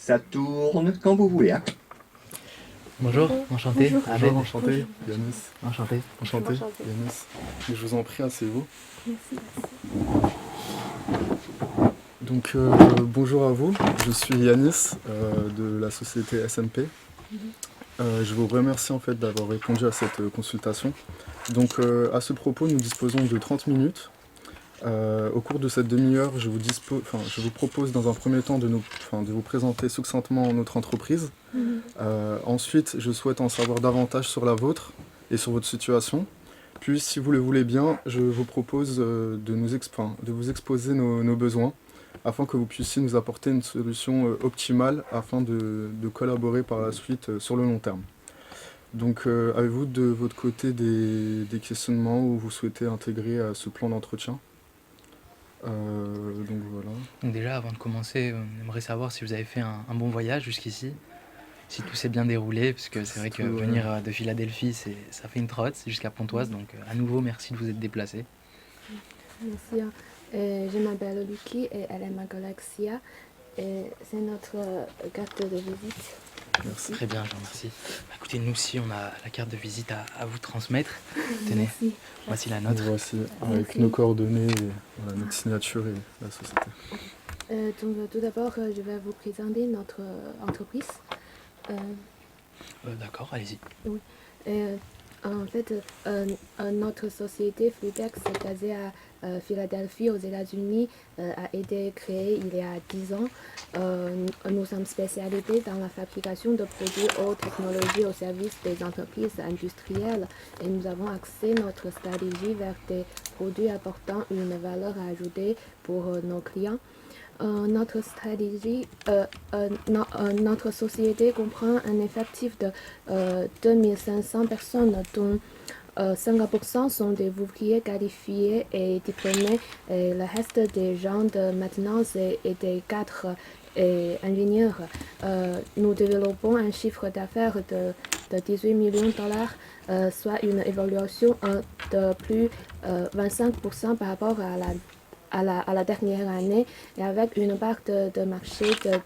Ça tourne quand vous voulez, hein. Bonjour, enchanté. Bonjour. Ahmed. Bonjour, enchanté, Yanis. Enchanté. Enchanté, Enchanté. Yanis. Je vous en prie, asseyez-vous. Merci. Donc, bonjour à vous, je suis Yanis de la société SMP. Je vous remercie en fait d'avoir répondu à cette consultation. Donc, à ce propos, nous disposons de 30 minutes. Au cours de cette demi-heure, je vous propose dans un premier temps de vous présenter succinctement notre entreprise. Ensuite, je souhaite en savoir davantage sur la vôtre et sur votre situation. Puis, si vous le voulez bien, je vous propose de vous exposer nos besoins afin que vous puissiez nous apporter une solution optimale afin de collaborer par la suite sur le long terme. Donc, avez-vous de votre côté des questionnements ou vous souhaitez intégrer à ce plan d'entretien? Donc voilà. Donc déjà, avant de commencer, on aimerait savoir si vous avez fait un bon voyage jusqu'ici, si tout s'est bien déroulé, parce que c'est vrai que Tout, ouais. venir de Philadelphie, ça fait une trotte, c'est jusqu'à Pontoise, donc à nouveau, merci de vous être déplacé. Merci. Je m'appelle Lucky et elle est ma collègue Sia. Et c'est notre carte de visite. Merci. Très bien, je vous remercie. Écoutez, nous aussi, on a la carte de visite à vous transmettre. Tenez, Merci. voici la Nous nôtre. voici avec Merci. nos coordonnées et voilà, notre signature et la société. Donc, tout d'abord, je vais vous présenter notre entreprise. D'accord, allez-y. En fait, notre société Fluidex est basée à Philadelphie, aux États-Unis, a été créée il y a 10 ans. Nous sommes spécialisés dans la fabrication de produits haute technologie au service des entreprises industrielles et nous avons axé notre stratégie vers des produits apportant une valeur ajoutée pour nos clients. Notre stratégie, notre société comprend un effectif de 2500 personnes, dont 50% sont des ouvriers qualifiés et diplômés, et le reste des gens de maintenance et des cadres et ingénieurs. Nous développons un chiffre d'affaires de 18 millions de dollars, soit une évaluation de plus 25% par rapport à la dernière année et avec une part de marché de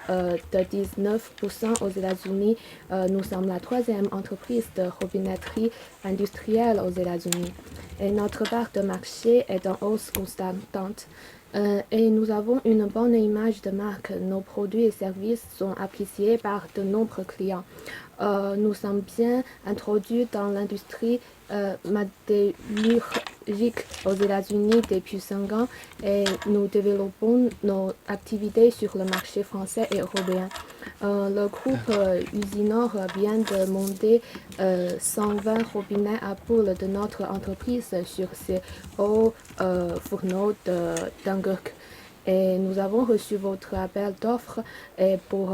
19% aux États-Unis. Nous sommes la troisième entreprise de robinetterie industrielle aux États-Unis. Et notre part de marché est en hausse constante. Et nous avons une bonne image de marque. Nos produits et services sont appréciés par de nombreux clients. Nous sommes bien introduits dans l'industrie métallurgique aux États-Unis depuis 5 ans et nous développons nos activités sur le marché français et européen. Le groupe Usinor vient de monter 120 robinets à poules de notre entreprise sur ses hauts fourneaux de Dunkerque. Et nous avons reçu votre appel d'offres pour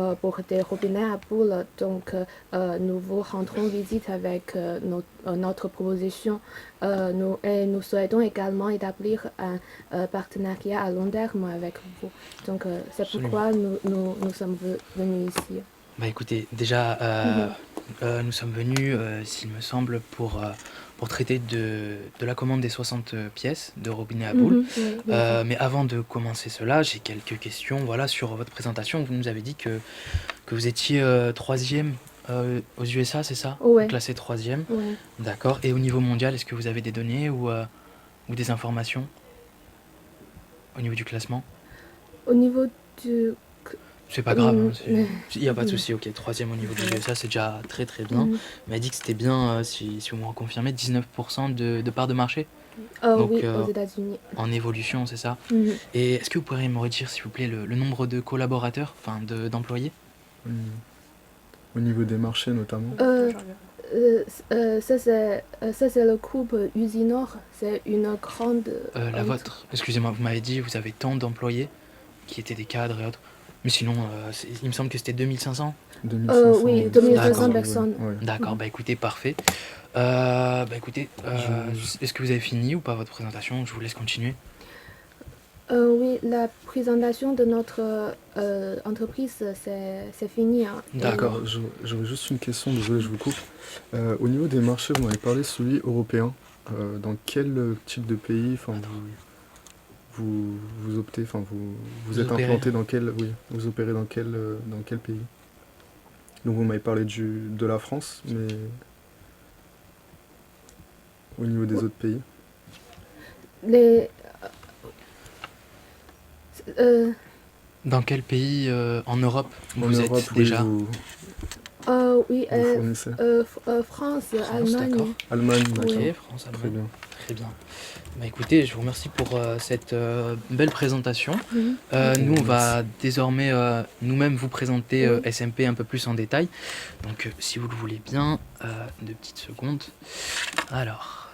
des robinets à poules. Donc, nous vous rendrons visite avec notre proposition. Nous souhaitons également établir un partenariat à long terme avec vous. Donc, c'est Absolument. pourquoi nous sommes venus ici. Bah écoutez, déjà, nous sommes venus, s'il me semble, pour traiter de la commande des 60 pièces de robinet à boules. Oui, Mais avant de commencer cela, j'ai quelques questions. Voilà, sur votre présentation, vous nous avez dit que vous étiez troisième aux USA, c'est ça? Ouais. Classé troisième. oui. D'accord. Et au niveau mondial, est-ce que vous avez des données ou des informations au niveau du classement? Au niveau du... C'est pas grave, hein, mais- il n'y a pas de souci. Ok, troisième au niveau des USA, c'est déjà très très bien. Mhm. Il m'a dit que c'était bien, si vous me reconfirmez, 19% de part de marché Donc, oui, aux États-Unis. en évolution, c'est ça. Mhm. Et est-ce que vous pourriez me redire, s'il vous plaît, le nombre de collaborateurs, enfin d'employés? Au niveau des marchés notamment. Ça c'est le groupe Usinor, c'est une grande... La vôtre, excusez-moi, vous m'avez dit vous avez tant d'employés qui étaient des cadres et autres. Mais sinon, il me semble que c'était 2500. 2500. oui, 2500 2500 personnes. Ouais. D'accord, Mhm. bah écoutez, parfait. Écoutez, est-ce que vous avez fini ou pas votre présentation? Je vous laisse continuer. Oui, la présentation de notre entreprise, c'est fini. Hein. D'accord. Alors, j'aurais juste une question, désolé, je vous coupe. Au niveau des marchés, vous m'avez parlé celui européen. Dans quel type de pays vous optez, enfin vous Vous êtes opérez. implanté dans quel, oui, vous opérez dans quel pays? Donc vous m'avez parlé de la France, mais au niveau des autres pays. Les, euh, Dans quel pays en Europe En vous Europe, êtes oui, déjà? oui, vous fournissez. France, France, Allemagne. d'accord. Allemagne, Oui. d'accord. Ok, France, Très Allemagne. bien. Très bien. Bah écoutez, je vous remercie pour cette belle présentation. Mhm. Nous, on va désormais nous-mêmes vous présenter Oui. SMP un peu plus en détail. Donc, si vous le voulez bien, 2 petites secondes. Alors,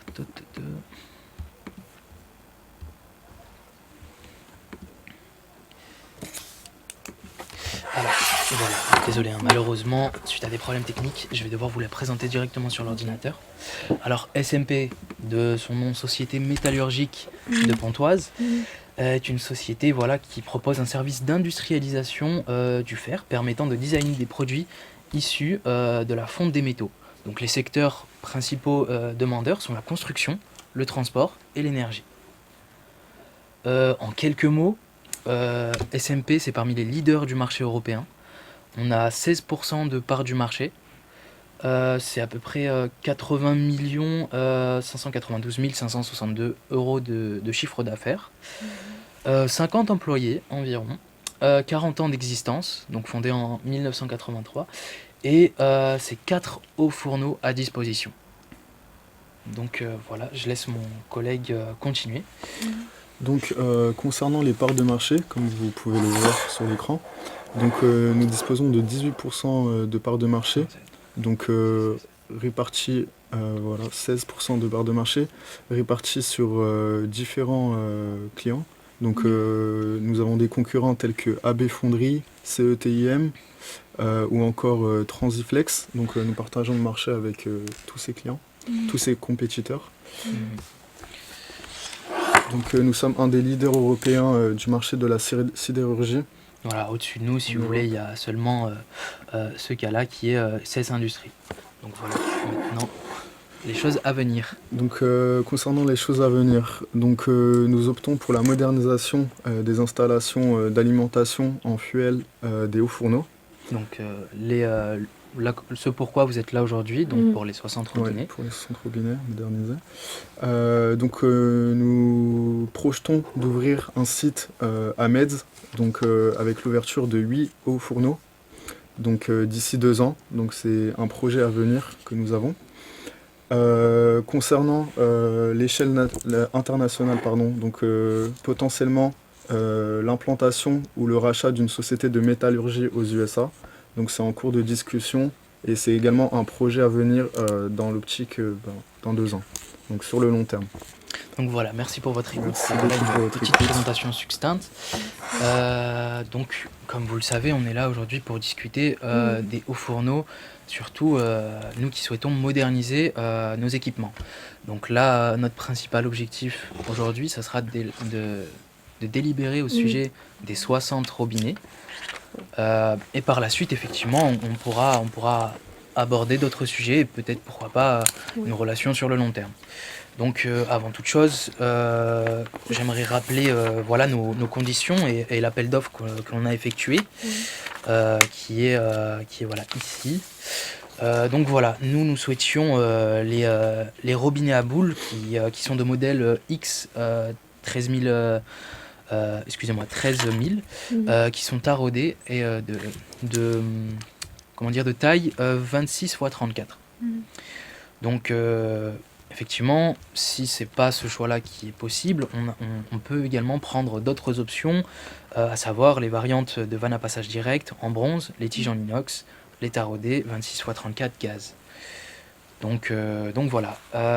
alors, voilà, désolé, hein, malheureusement, suite à des problèmes techniques, je vais devoir vous la présenter directement sur l'ordinateur. Alors, SMP, de son nom Société Métallurgique de Pontoise, Mhm. est une société voilà, qui propose un service d'industrialisation du fer permettant de designer des produits issus de la fonte des métaux. Donc les secteurs principaux demandeurs sont la construction, le transport et l'énergie. En quelques mots, SMP c'est parmi les leaders du marché européen. On a 16% de part du marché. C'est à peu près 80 592 562 euros de chiffre d'affaires. 50 employés environ, 40 ans d'existence, donc fondé en 1983, et c'est 4 hauts fourneaux à disposition. Donc voilà, je laisse mon collègue continuer. Donc concernant les parts de marché, comme vous pouvez le voir sur l'écran, donc nous disposons de 18% de parts de marché, donc répartis, voilà, 16% de parts de marché, répartis sur différents clients. Donc nous avons des concurrents tels que AB Fonderie, CETIM ou encore Transiflex. Donc nous partageons le marché avec tous ces clients, tous ces compétiteurs. Donc nous sommes un des leaders européens du marché de la sidérurgie. Voilà, au-dessus de nous, si vous voulez, il y a seulement ce cas-là qui est 16 Industries. Donc voilà, maintenant, les choses à venir. Donc concernant les choses à venir, donc nous optons pour la modernisation des installations d'alimentation en fuel des hauts fourneaux. Donc ce pourquoi vous êtes là aujourd'hui, donc pour les 60 robinets. Ouais, pour les centres robinets modernisés. Donc nous projetons d'ouvrir un site à Metz, donc avec l'ouverture de 8 hauts fourneaux, donc d'ici 2 ans. Donc c'est un projet à venir que nous avons. Concernant l'échelle internationale, pardon, donc potentiellement l'implantation ou le rachat d'une société de métallurgie aux USA. Donc c'est en cours de discussion et c'est également un projet à venir dans l'optique dans 2 ans, donc sur le long terme. Donc voilà, merci pour votre écoute. Merci Voilà beaucoup pour une votre petite écoute. présentation succincte. Donc, comme vous le savez, on est là aujourd'hui pour discuter des hauts fourneaux, surtout nous qui souhaitons moderniser nos équipements. Donc là, notre principal objectif aujourd'hui, ça sera de délibérer au sujet des 60 robinets. Et par la suite, effectivement, on pourra aborder d'autres sujets et peut-être, pourquoi pas, une relation sur le long terme. Donc avant toute chose, j'aimerais rappeler voilà, nos conditions et l'appel d'offres que l'on a effectué, qui est voilà, ici. Donc voilà, nous souhaitions les robinets à boules qui sont de modèle X 13 000, 13 000 qui sont taraudés et de taille 26 x 34. Donc effectivement, si c'est pas ce choix-là qui est possible, on peut également prendre d'autres options, à savoir les variantes de vannes à passage direct en bronze, les tiges en inox, les taraudés 26 x 34 gaz. Donc voilà,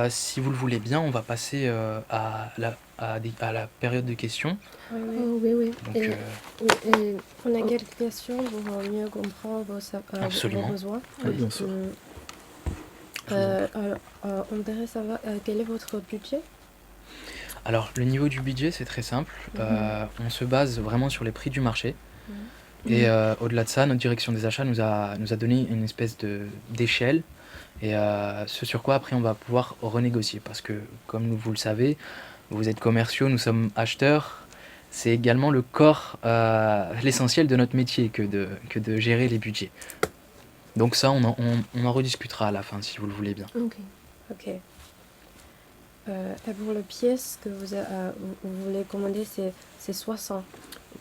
si vous le voulez bien, on va passer à la période de questions. Oui. Donc, Et On a quelques questions pour mieux comprendre Absolument. vos besoins. Oui, bien sûr. On voudrait savoir quel est votre budget. Alors, le niveau du budget, c'est très simple. On se base vraiment sur les prix du marché. Et au-delà de ça, notre direction des achats nous a donné une espèce d'échelle. Et ce sur quoi, après, on va pouvoir renégocier. Parce que, comme vous le savez, vous êtes commerciaux, nous sommes acheteurs. c'est également le corps, l'essentiel de notre métier que de gérer les budgets. Donc ça, on en rediscutera à la fin, si vous le voulez bien. Ok. Ok. Et pour les pièces que vous voulez commander, c'est 60.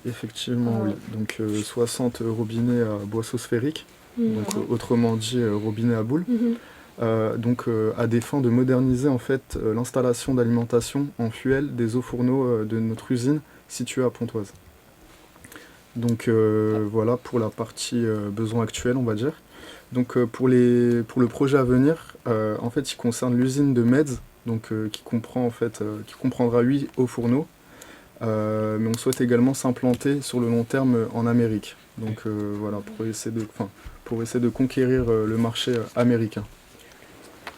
Effectivement, oui. Donc 60 robinets à boisseau sphérique, donc autrement dit robinet à boule. À des fins de moderniser en fait l'installation d'alimentation en fuel des eaux fourneaux de notre usine située à Pontoise. Donc voilà pour la partie besoin actuel, on va dire. Donc pour le projet à venir, en fait, il concerne l'usine de Metz, donc qui comprendra 8 hauts fourneaux. Mais on souhaite également s'implanter sur le long terme en Amérique. Donc voilà, pour essayer de conquérir le marché américain.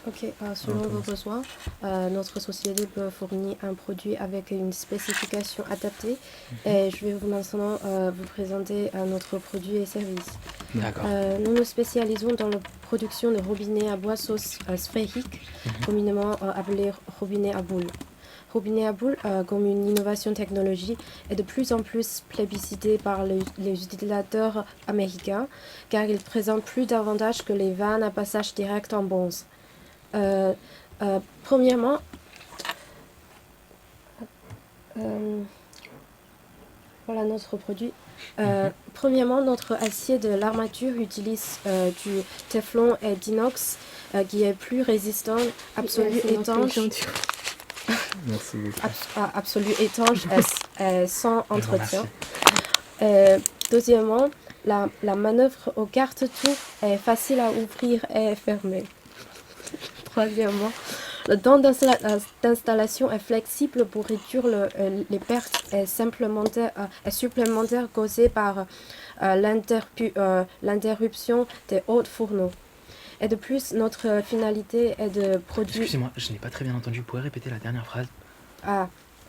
Ok, selon vos besoins, notre société peut fournir un produit avec une spécification adaptée. Et je vais maintenant vous présenter notre produit et service. D'accord. Nous nous spécialisons dans la production de robinets à boisseau sphérique, communément appelé robinet à boule. Robinet à boule, comme une innovation technologique, est de plus en plus plébiscité par les utilisateurs américains, car il présente plus d'avantages que les vannes à passage direct en bronze. Premièrement, voilà notre produit. Premièrement, notre acier de l'armature utilise du téflon et d'inox qui est plus résistant, absolu étanche. Merci beaucoup. Absolu étanche et sans entretien. Merci. Deuxièmement, la manœuvre aux cartes tours est facile à ouvrir et fermer. Troisièmement, le temps d'installation est flexible pour réduire les pertes et supplémentaires causées par l'interruption des hauts fourneaux. Et de plus, notre finalité est de produire... Excusez-moi, je n'ai pas très bien entendu. Vous pouvez répéter la dernière phrase?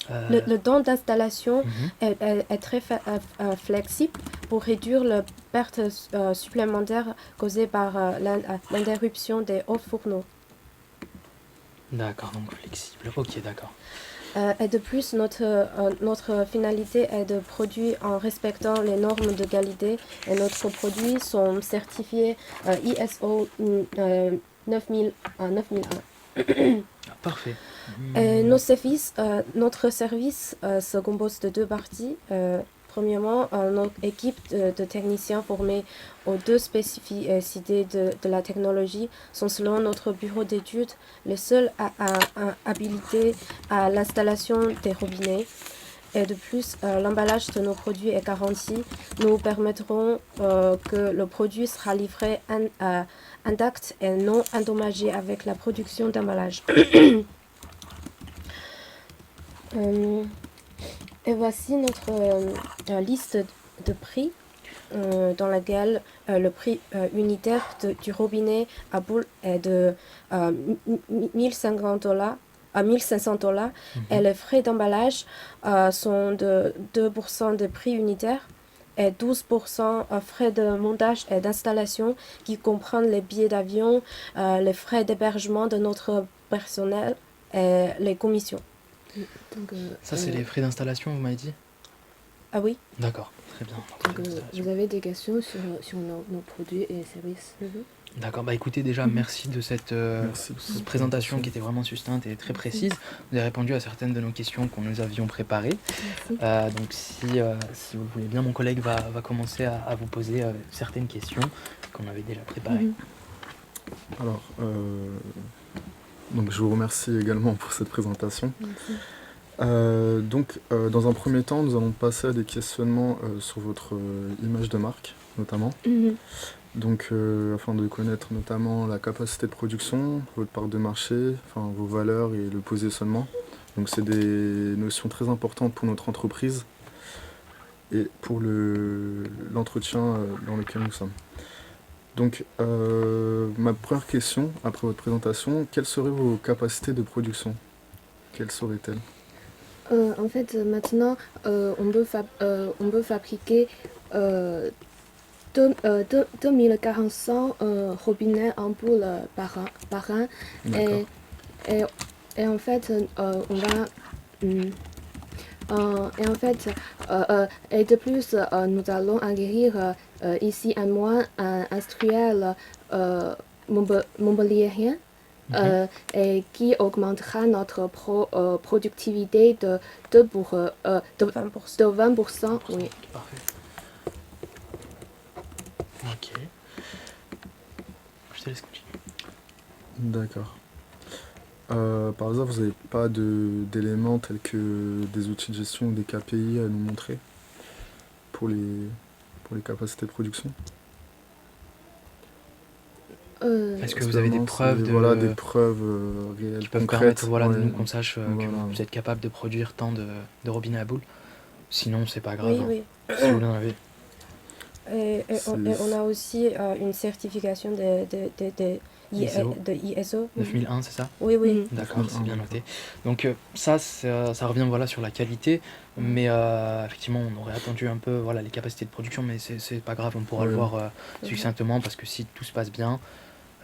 Le temps d'installation est très flexible pour réduire les pertes supplémentaires causées par l'interruption des hauts fourneaux. D'accord, donc flexible. Ok, d'accord. Et de plus, notre finalité est de produire en respectant les normes de qualité et notre produits sont certifiés ISO 9001. Parfait. Notre service se compose de deux parties. Premièrement, notre équipe de techniciens formés aux deux spécificités de la technologie sont selon notre bureau d'études les seuls habilités à l'installation des robinets. Et de plus, l'emballage de nos produits est garanti. Nous permettrons que le produit sera livré intact et non endommagé avec la production d'emballage. Et voici notre liste de prix dans laquelle le prix unitaire du robinet à boule est de $1,500 à $1,500 et les frais d'emballage sont de 2% de prix unitaire et 12% frais de montage et d'installation qui comprennent les billets d'avion, les frais d'hébergement de notre personnel et les commissions. Donc, Ça, c'est les frais d'installation, vous m'avez dit? Ah oui. D'accord, très bien. donc, vous avez des questions sur nos produits et services? D'accord, bah écoutez, déjà, merci de cette présentation qui était vraiment succincte et très précise. Vous avez répondu à certaines de nos questions qu'on nous avions préparées. Donc, si vous le voulez bien, mon collègue va commencer à vous poser certaines questions qu'on avait déjà préparées. Alors, donc je vous remercie également pour cette présentation. Dans un premier temps, nous allons passer à des questionnements sur votre image de marque, notamment. Donc, afin de connaître notamment la capacité de production, votre part de marché, vos valeurs et le positionnement. Donc, c'est des notions très importantes pour notre entreprise et pour l'entretien dans lequel nous sommes. Donc, ma première question, après votre présentation, quelles seraient vos capacités de production? Quelles seraient-elles? En fait, maintenant, on peut fabriquer 2400 robinets en boule par an. Et en fait, Et en fait, et de plus, nous allons acquérir ici un mois un industriel montpelliérain et qui augmentera notre productivité de 20%. 20%. Oui. Parfait. Ok. Je te laisse continuer. D'accord. Par hasard, vous n'avez pas d'éléments tels que des outils de gestion ou des KPI à nous montrer pour les capacités de production? Est-ce que Parce vous avez des vraiment, preuves c'est, voilà, de... des preuves réelles, qui peuvent concrètes. permettre voilà, de Ouais, nous qu'on sache que voilà. vous êtes capable de produire tant de robinets à boules? Sinon, c'est pas grave. Oui, hein. oui. Si vous en avez. Et on a aussi une certification ISO. de ISO. 9001, c'est ça? Oui, oui. Mhm. D'accord, c'est bien 9001, noté. Donc ça revient voilà, sur la qualité, mais effectivement, on aurait attendu un peu voilà, les capacités de production, mais c'est pas grave, on pourra le Ouais. voir succinctement, parce que si tout se passe bien,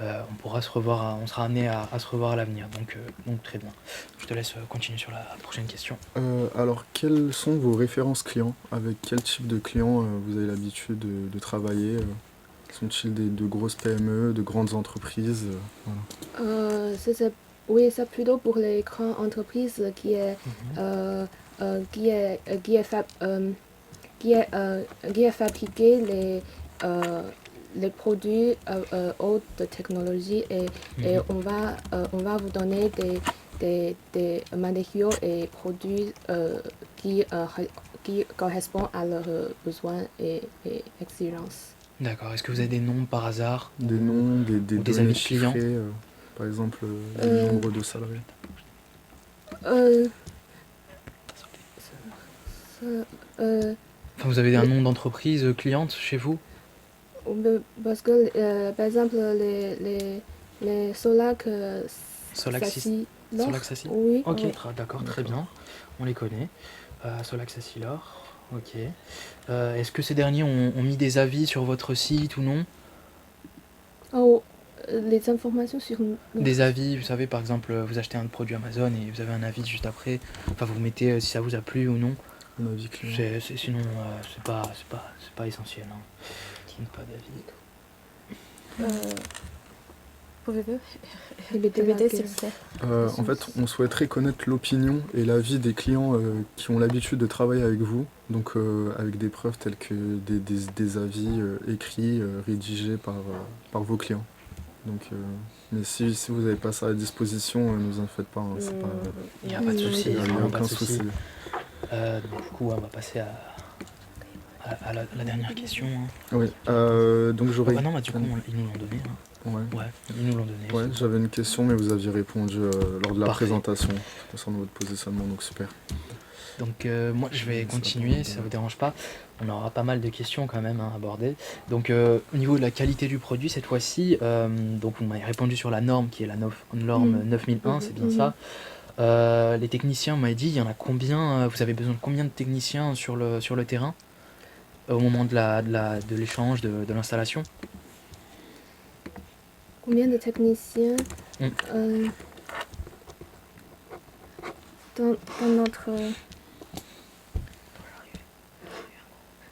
on pourra se revoir, on sera amené à se revoir à l'avenir. Donc très bien. Je te laisse continuer sur la prochaine question. Alors, quelles sont vos références clients? Avec quel type de clients vous avez l'habitude de travailler? Sont-ils de grosses PME, de grandes entreprises? Voilà. Oui, c'est plutôt pour les grandes entreprises qui est, qui est, qui est, fab- qui est fabriqué les produits haute technologie et on va vous donner des matériaux et produits qui correspondent à leurs besoins et exigences. D'accord. Est-ce que vous avez des noms par hasard? Des noms, des ou des données avis de clients? chiffrées, par exemple le Euh, nombre de salariés. Euh, Enfin, vous avez un nom d'entreprise cliente chez vous? Parce que, par exemple, les Solac Solaxis. Sassilor, Solaxassi? oui. Ok, Oui. d'accord, très D'accord. bien. On les connaît. Solaxassilor, ok. Est-ce que ces derniers ont mis des avis sur votre site ou non? Oh, les informations sur nous. Des avis, vous savez, par exemple, vous achetez un produit Amazon et vous avez un avis juste après. Enfin, vous mettez si ça vous a plu ou non. Un avis client. Sinon, c'est pas essentiel. Hein. Pas d'avis. Pouvez-vous Répétez la répéter, s'il vous question. plaît? En fait, on souhaiterait connaître l'opinion et l'avis des clients qui ont l'habitude de travailler avec vous, donc avec des preuves telles que des avis écrits, rédigés par vos clients. Donc, mais si vous n'avez pas ça à disposition, ne vous en faites pas. Hein, c'est pas, Il n'y a pas de souci, il n'y a vraiment pas aucun de souci. souci. Donc, du coup, on va passer à la dernière question. Hein. Oui, donc j'aurais... Ah bah non, bah, du coup, ils nous l'ont donné. Hein. Ouais. Ouais, ils nous l'ont donné. Ouais, j'avais une question, mais vous aviez répondu lors de la Parfait. présentation concernant votre positionnement, donc super. Donc moi je vais continuer, si ça vous dérange pas. On aura pas mal de questions quand même à aborder. Donc au niveau de la qualité du produit cette fois-ci, donc vous m'avez répondu sur la norme qui est la norme 9001, c'est bien ça. Les techniciens, vous m'avez dit, il y en a combien, vous avez besoin de combien de techniciens sur le terrain au moment de l'échange, de l'installation? Combien de techniciens dans notre...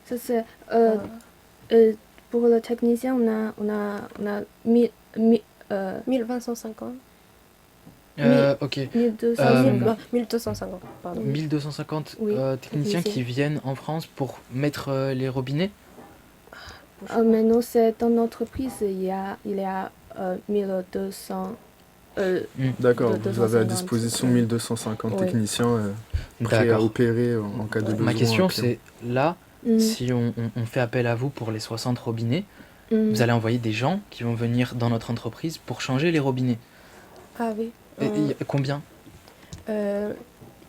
Ça c'est... pour le technicien, on a 1250. Ok. 1250. 1250, pardon. 1250 Oui, techniciens qui techniciens. viennent en France pour mettre les robinets? Maintenant, c'est dans notre entreprise, il y a 1200. D'accord, de vous avez à 250, disposition oui. 1250 Oui. techniciens prêts à D'accord. opérer en cas de besoin. Ma question client. c'est, là, Mm. si on fait appel à vous pour les 60 robinets, Mm. vous allez envoyer des gens qui vont venir dans notre entreprise pour changer les robinets. Ah oui. Et il y a combien?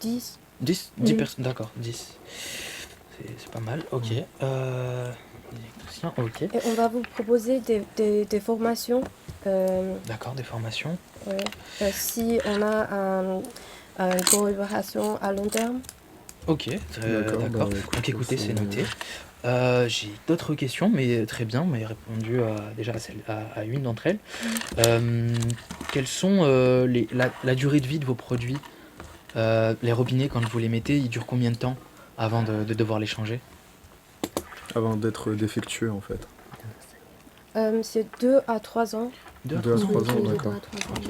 10. 10 Mm. personnes. D'accord, 10. C'est pas mal, ok. Électricien, ok. Et on va vous proposer des formations. D'accord, des formations. Ouais. Si on a une collaboration à long terme. Ok, D'accord, d'accord. bah, écoute, Donc écoutez, c'est c'est- noté. J'ai d'autres questions, mais très bien, vous m'avez répondu déjà à une d'entre elles. Quelles sont la durée de vie de vos produits? Les robinets, quand vous les mettez, ils durent combien de temps avant de devoir les changer? Avant d'être défectueux en fait. C'est 2 à 3 ans. 2 à 3 ans, Oui, d'accord. deux à trois ans. Ok.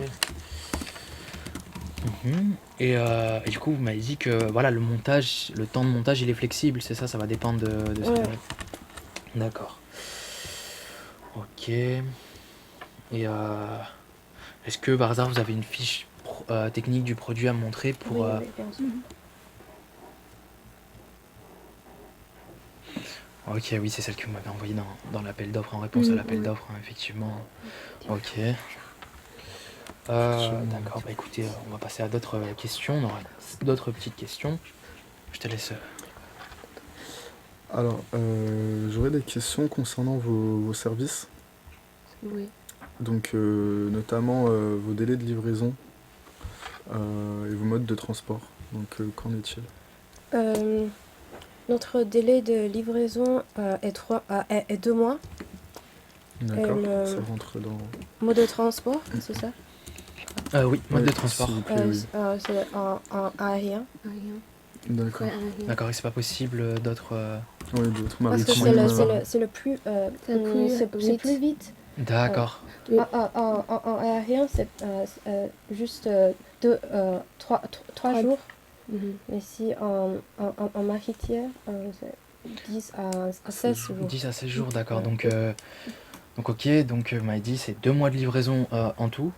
Et du coup, vous m'avez dit que voilà, le temps de montage, il est flexible, c'est ça, ça va dépendre de ce Ouais. que... D'accord. Ok. Et est-ce que par hasard vous avez une fiche technique du produit à me montrer pour... Oui, oui, bien sûr. Ok, oui, c'est celle que vous m'avez envoyée dans l'appel d'offres, en réponse à l'appel oui. d'offres, hein, effectivement. Ok. Effectivement. D'accord, bah écoutez, on va passer à d'autres questions, on aura d'autres petites questions. Je te laisse... Alors, j'aurais des questions concernant vos services, Oui. donc notamment vos délais de livraison et vos modes de transport. Donc, qu'en est-il? Notre délai de livraison est 2 mois. D'accord, le- ça rentre dans... Mode de transport, c'est ça? oui, mode Ouais, de transport. s'il vous plaît, oui. C'est en aérien. Rien. D'accord. Ouais, rien. D'accord, et c'est pas possible d'autres... Oui, d'autres Parce que maritimes. c'est le plus, C'est plus c'est vite. plus vite. D'accord. Oui. En aérien, c'est juste 3 jours. Mhm. Mais si en maritime, c'est 10 à 16 jours. 10 à 16 jours, d'accord. Ouais. Donc ok, donc vous m'avez dit c'est 2 mois de livraison en tout.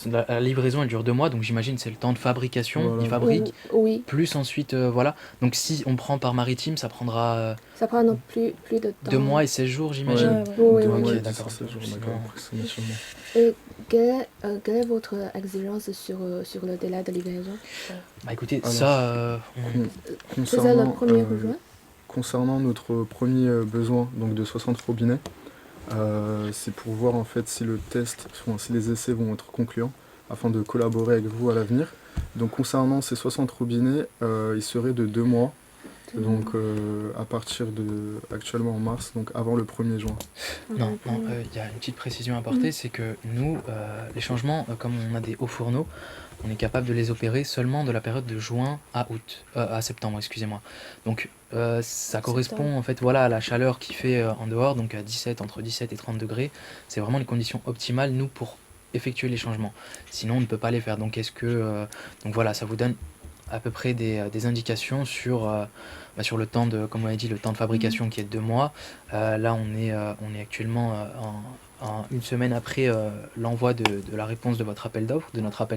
La livraison elle dure 2 mois, donc j'imagine c'est le temps de fabrication, Voilà. ils fabriquent, Oui, plus ensuite voilà. Donc si on prend par maritime, ça prendra ça prend non plus de temps. 2 mois et 16 jours j'imagine. Ouais, ouais. Oui, Deux oui. mois et Ok, 10 à d'accord. 16 jours, Sinon- d'accord, approximativement. Et quelle est votre exigence sur le délai de livraison? Bah écoutez, Alors, ça... C'est ça le premier besoin? Concernant notre premier besoin, donc de 60 robinets, c'est pour voir en fait si le test, enfin, si les essais vont être concluants, afin de collaborer avec vous à l'avenir. Donc concernant ces 60 robinets, ils seraient de 2 mois, donc à partir de actuellement en mars, donc avant le 1er juin. Non, non, il y a une petite précision à apporter, c'est que nous, les changements, comme on a des hauts fourneaux, on est capable de les opérer seulement de la période de juin à septembre, excusez-moi. Donc ça correspond en fait voilà, à la chaleur qui fait en dehors, donc à entre 17 et 30 degrés. C'est vraiment les conditions optimales, nous, pour effectuer les changements. Sinon, on ne peut pas les faire. Donc donc voilà, ça vous donne à peu près des indications sur le temps de, comme on l'a dit, le temps de fabrication qui est de 2 mois. Là, on est actuellement une semaine après l'envoi de la réponse de notre appel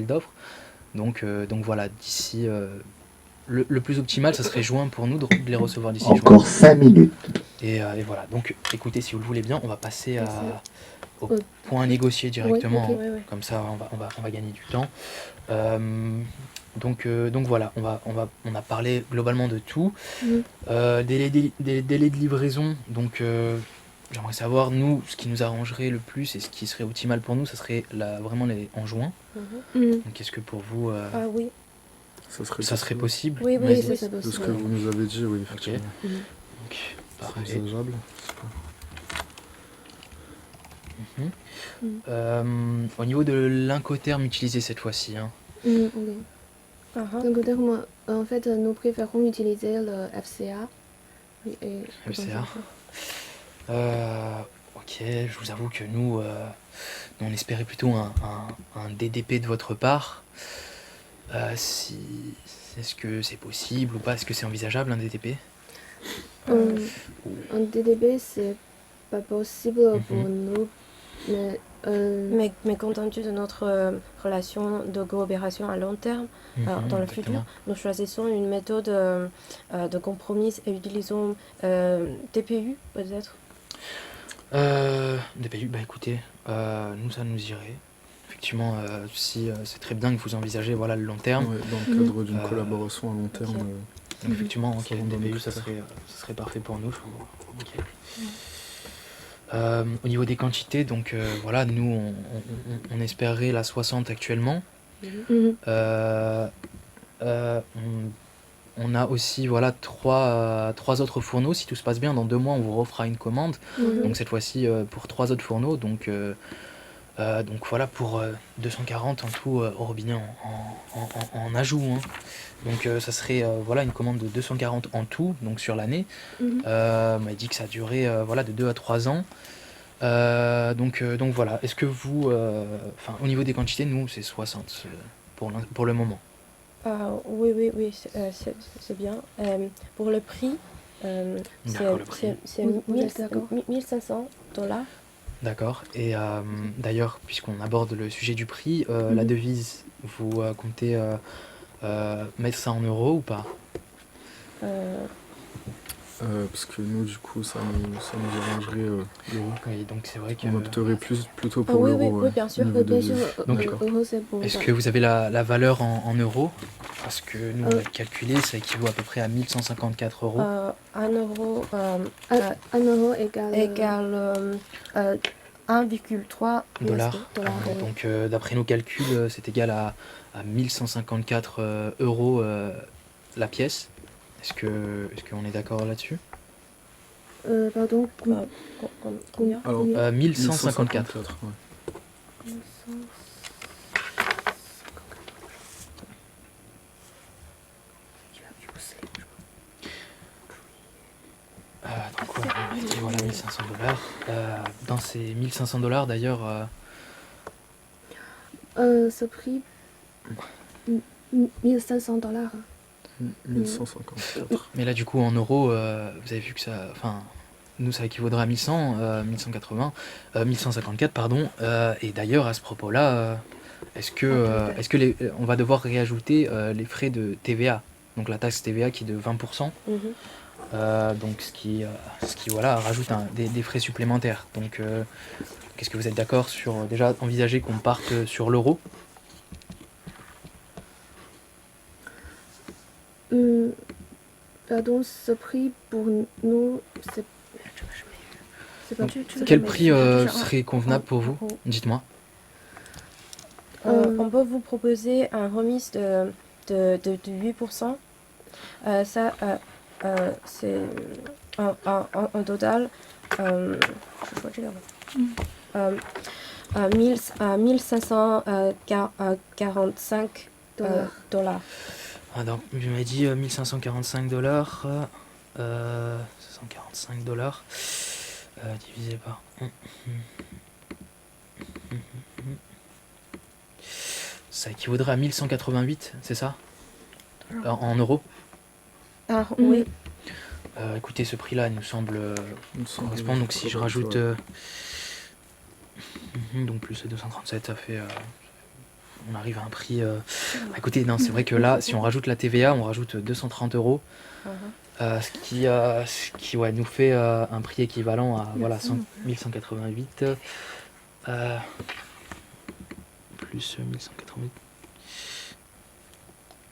d'offres. Donc voilà, d'ici le plus optimal, ça serait juin pour nous de les recevoir d'ici juin. Encore 5 minutes. Et voilà. Donc écoutez, si vous le voulez bien, on va passer au Euh, point négocié directement. ok. Oui, oui. Comme ça, on va gagner du temps. Donc voilà, on a parlé globalement de tout. Mhm. Délai de livraison, donc j'aimerais savoir, nous, ce qui nous arrangerait le plus et ce qui serait optimal pour nous, ça serait vraiment en juin. Mhm. Donc est-ce que pour vous, Ah oui. Ça ça serait possible? Oui, oui, Vas-y. Oui, c'est De ce possible. que vous nous avez dit, oui, effectivement. Mhm. Donc, C'est parfait. envisageable. Mhm. Au niveau de l'incoterm utilisé cette fois-ci, hein. Mhm, ok. Uh-huh. Donc, moi, en fait, nous préférons utiliser le FCA. Oui, et FCA. Ok, je vous avoue que nous, on espérait plutôt un DDP de votre part. Est-ce que c'est possible ou pas? Est-ce que c'est envisageable un DDP? Un DDB, c'est pas possible pour nous, mais Mais compte tenu de notre relation de coopération à long terme, dans le futur, Exactement. nous choisissons une méthode de compromis et utilisons TPU peut-être. DPU, bah écoutez, nous ça nous irait. Effectivement, si c'est très bien que vous envisagez voilà, le long terme. Ouais, dans le cadre d'une collaboration à long terme. ok. Donc effectivement, ok, Ça rentre dans nos DPU, ça critères. serait parfait pour nous. Ok. Au niveau des quantités, donc voilà, nous on espérerait la 60 actuellement. mhm. On a aussi voilà trois autres fourneaux. Si tout se passe bien, dans 2 mois, on vous refera une commande. Mhm. Donc cette fois-ci pour 3 autres fourneaux. Donc Donc voilà pour 240 en tout au robinet en ajout, hein. Donc ça serait voilà une commande de 240 en tout, donc sur l'année. Mhm. On m'a dit que ça durait voilà de 2 à 3 ans. Donc voilà. Est-ce que vous, enfin au niveau des quantités, nous c'est 60 pour le moment. Oui, c'est bien. Pour le prix, D'accord, le prix. c'est Vous êtes d'accord? 1500 $. D'accord. Et d'ailleurs, puisqu'on aborde le sujet du prix, la devise, vous comptez mettre ça en euros ou pas? Parce que nous, du coup, ça nous arrangerait l'euro. Oui, donc c'est vrai que. On opterait plutôt Ah pour oui, l'euro. oui, bien sûr. au niveau Bien de sûr, devise. Donc, euro c'est bon. Est-ce que vous avez la valeur en euros? Parce que nous, on Euh. a calculé, ça équivaut à peu près à 1154 euros. 1 euro Un euro égale, égale 1,3 Dollars. USD. Donc, d'après nos calculs, c'est égal à 1154 euros la pièce. Est-ce qu'on est d'accord là-dessus? pardon, Combien? Alors, 1154. ouais. Donc ouais, on a dit voilà 1500 dollars. Dans ces 1500 dollars d'ailleurs, ce prix, 1500 $. 1154. mais là du coup en euros, vous avez vu que ça, enfin, nous ça équivaudrait à 1100, 1180, 1154 pardon. Et d'ailleurs à ce propos-là, est-ce que on va devoir réajouter les frais de TVA, donc la taxe TVA qui est de 20%. Mhm. Donc ce qui voilà rajoute des frais supplémentaires. Donc qu'est-ce que vous êtes d'accord sur déjà envisager qu'on parte sur l'euro? Pardon, ce prix pour nous, c'est pas. Quel prix serait convenable pour vous? Dites-moi. On peut vous proposer un remise de 8%. Ça, c'est en total, à 1545 $. Ah, donc je m'avais dit 1545 dollars. 545 dollars divisé par. Ça équivaudrait à 1188, c'est ça? En euros? Oui. Écoutez, ce prix-là il nous semble correspondre. Donc si je rajoute donc plus 237, ça fait on arrive à un prix. Écoutez, non, c'est vrai que là, si on rajoute la TVA, on rajoute 230 euros. Ce qui ouais, nous fait un prix équivalent à voilà, 1188 plus 1188.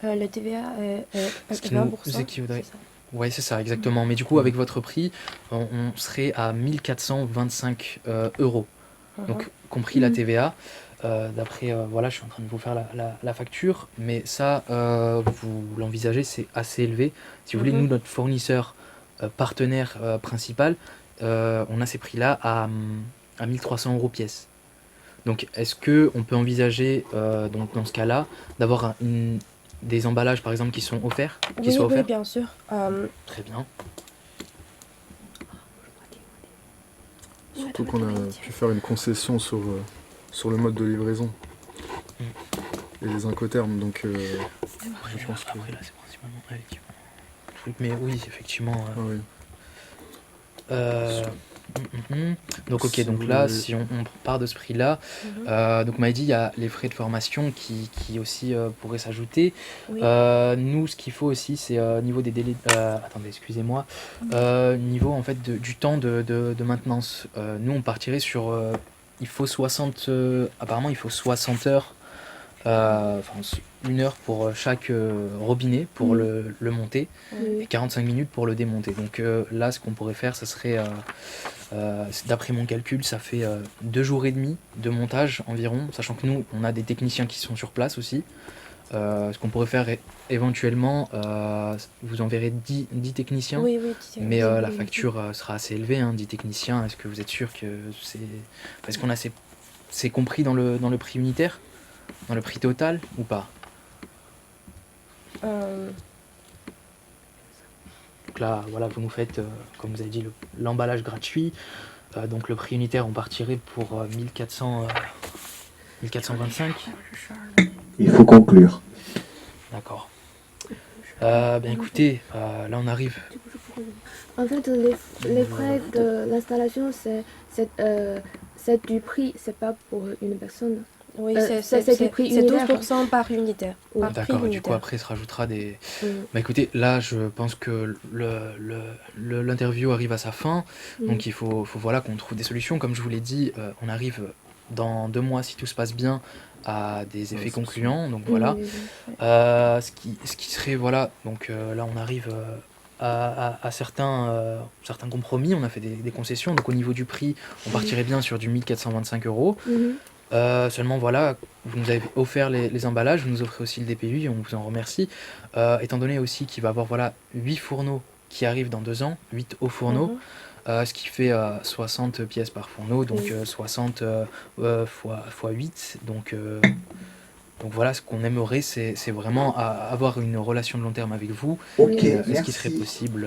Le TVA est Ce qui 20%. nous équivaudrait. c'est ça. Ouais, c'est ça, exactement. Mais du coup, avec votre prix, on serait à 1425 euros. Donc, compris la TVA. D'après, voilà, je suis en train de vous faire la facture, mais ça, vous l'envisagez, c'est assez élevé. Si vous voulez, nous, notre fournisseur partenaire principal, on a ces prix-là à 1300 euros pièce. Donc, est-ce qu'on peut envisager, donc, dans ce cas-là, d'avoir des emballages, par exemple, qui sont offerts, qui soient Oui, offerts? bien sûr. Très bien. Surtout qu'on a pu faire une concession sur le mode de livraison et les incoterms. Donc, je pense que. Après, là, c'est principalement effectivement truc, mais oui, effectivement. Ah oui. Donc ok, Si donc vous là, voulez- si on part de ce prix-là, donc on m'avait dit il y a les frais de formation qui aussi pourraient s'ajouter. Oui. Nous, ce qu'il faut aussi, c'est niveau des délais. Attendez, excusez-moi. Niveau en fait du temps de maintenance. Nous, on partirait sur. Il faut 60. Apparemment, il faut 60 heures. Enfin, 1 heure pour chaque robinet pour le monter et 45 minutes pour le démonter. Donc là, ce qu'on pourrait faire, ça serait, d'après mon calcul, ça fait 2 jours et demi de montage environ, sachant que nous, on a des techniciens qui sont sur place aussi. Ce qu'on pourrait faire éventuellement, vous enverrez 10 techniciens, Oui, tiens. mais la facture sera assez élevée, hein, 10 techniciens. Est-ce que vous êtes sûr que c'est... Est-ce qu'on a ces c'est compris dans le prix unitaire? Dans le prix total ou pas? Euh, Donc là, voilà, vous nous faites, comme vous avez dit, l'emballage gratuit. Donc le prix unitaire, on partirait pour 1425. Il faut conclure. D'accord. Bien écoutez, là on arrive. En fait, les frais de l'installation, c'est du prix, c'est pas pour une personne. oui, c'est du prix c'est unitaire. 12% par unitaire. Oui. Par prix D'accord, du coup unitaire. après se rajoutera des... Mm. Bah écoutez, là je pense que l'interview arrive à sa fin, donc il faut voilà, qu'on trouve des solutions. Comme je vous l'ai dit, on arrive dans 2 mois, si tout se passe bien, à des effets concluants, donc voilà. Ce qui serait, voilà, donc là on arrive à certains compromis, on a fait des concessions, donc au niveau du prix, on partirait bien sur du 1425 €. Mhm. Seulement voilà, vous nous avez offert les emballages, vous nous offrez aussi le DPU et on vous en remercie. Étant donné aussi qu'il va y avoir voilà, 8 fourneaux qui arrivent dans 2 ans, 8 hauts fourneaux, ce qui fait 60 pièces par fourneau, donc 60 fois 8. Donc voilà, ce qu'on aimerait, c'est vraiment avoir une relation de long terme avec vous. Ok, Est-ce merci. qu'il serait possible